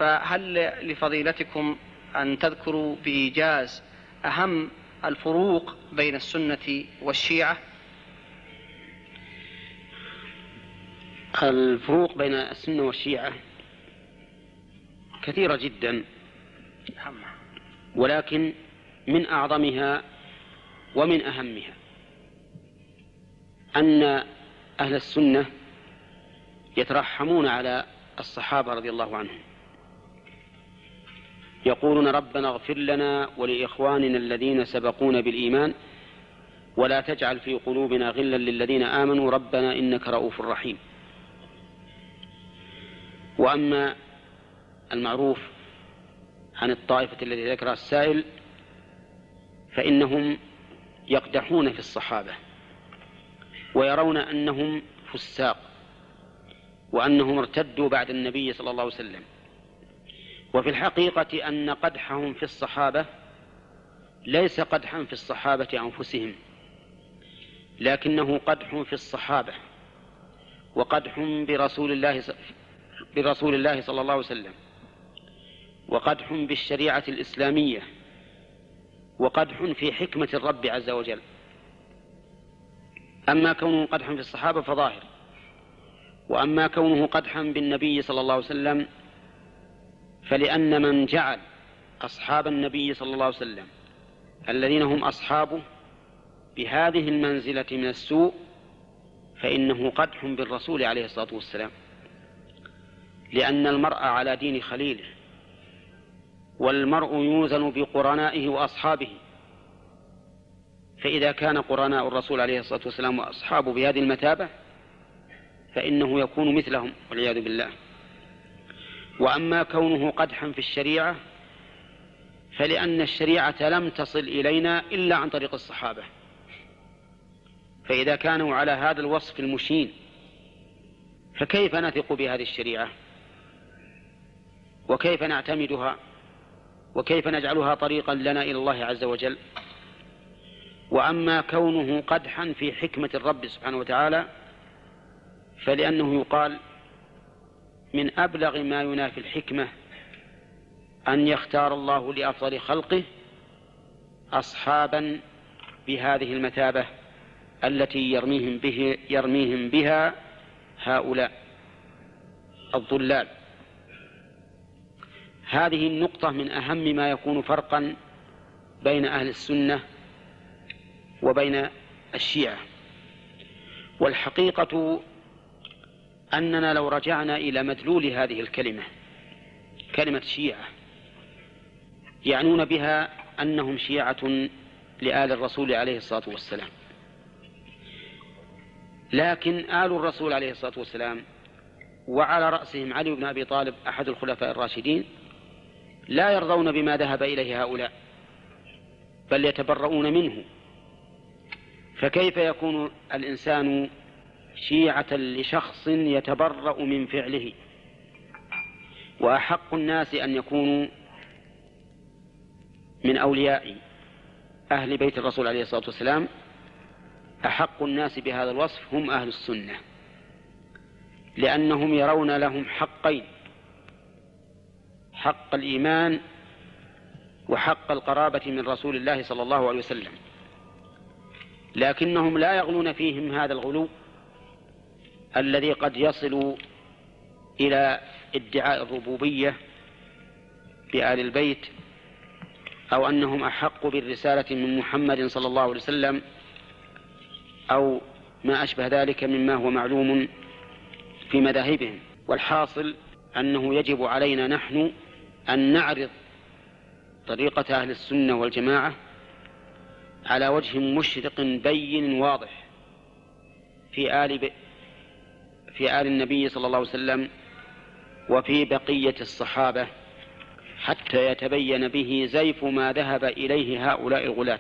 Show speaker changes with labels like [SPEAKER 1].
[SPEAKER 1] فهل لفضيلتكم أن تذكروا بإيجاز أهم الفروق بين السنة والشيعة؟
[SPEAKER 2] الفروق بين السنة والشيعة كثيرة جدا، ولكن من أعظمها ومن أهمها أن أهل السنة يترحمون على الصحابة رضي الله عنهم، يقولون ربنا اغفر لنا ولإخواننا الذين سبقونا بالإيمان ولا تجعل في قلوبنا غلا للذين آمنوا ربنا إنك رؤوف رحيم. وأما المعروف عن الطائفة التي ذكرها السائل فإنهم يقدحون في الصحابة ويرون أنهم فساق وأنهم ارتدوا بعد النبي صلى الله عليه وسلم. وفي الحقيقة أن قدحهم في الصحابة ليس قدحا في الصحابة أنفسهم، لكنه قدح في الصحابة وقدح برسول الله صلى الله عليه وسلم، وقدح بالشريعة الإسلامية، وقدح في حكمة الرب عز وجل. أما كونه قدحا في الصحابة فظاهر، وأما كونه قدحا بالنبي صلى الله عليه وسلم فلأن من جعل أصحاب النبي صلى الله عليه وسلم الذين هم أصحابه بهذه المنزلة من السوء فإنه قدح بالرسول عليه الصلاة والسلام، لأن المرء على دين خليله، والمرء يوزن بقرنائه وأصحابه، فإذا كان قرناء الرسول عليه الصلاة والسلام وأصحابه بهذه المثابة فإنه يكون مثلهم والعياذ بالله. وأما كونه قدحا في الشريعة فلأن الشريعة لم تصل إلينا إلا عن طريق الصحابة، فإذا كانوا على هذا الوصف المشين فكيف نثق بهذه الشريعة وكيف نعتمدها وكيف نجعلها طريقا لنا إلى الله عز وجل؟ وأما كونه قدحا في حكمة الرب سبحانه وتعالى فلأنه يقال من أبلغ ما ينافي الحكمة أن يختار الله لأفضل خلقه أصحابا بهذه المثابة التي يرميهم بها هؤلاء الضلال. هذه النقطة من أهم ما يكون فرقا بين أهل السنة وبين الشيعة. والحقيقة أننا لو رجعنا إلى مدلول هذه الكلمة، كلمة شيعة، يعنون بها أنهم شيعة لآل الرسول عليه الصلاة والسلام، لكن آل الرسول عليه الصلاة والسلام وعلى رأسهم علي بن أبي طالب أحد الخلفاء الراشدين لا يرضون بما ذهب إليه هؤلاء بل يتبرؤون منه. فكيف يكون الإنسان شيعة لشخص يتبرأ من فعله؟ وأحق الناس أن يكونوا من أولياء أهل بيت الرسول عليه الصلاة والسلام، أحق الناس بهذا الوصف هم أهل السنة، لأنهم يرون لهم حقين: حق الإيمان وحق القرابة من رسول الله صلى الله عليه وسلم، لكنهم لا يغلون فيهم هذا الغلو الذي قد يصل إلى ادعاء الربوبية بآل البيت، أو أنهم أحق بالرسالة من محمد صلى الله عليه وسلم، أو ما أشبه ذلك مما هو معلوم في مذاهبهم. والحاصل أنه يجب علينا نحن أن نعرض طريقة أهل السنة والجماعة على وجه مشرق بين واضح في آل النبي صلى الله عليه وسلم وفي بقية الصحابة، حتى يتبين به زيف ما ذهب إليه هؤلاء الغلاة.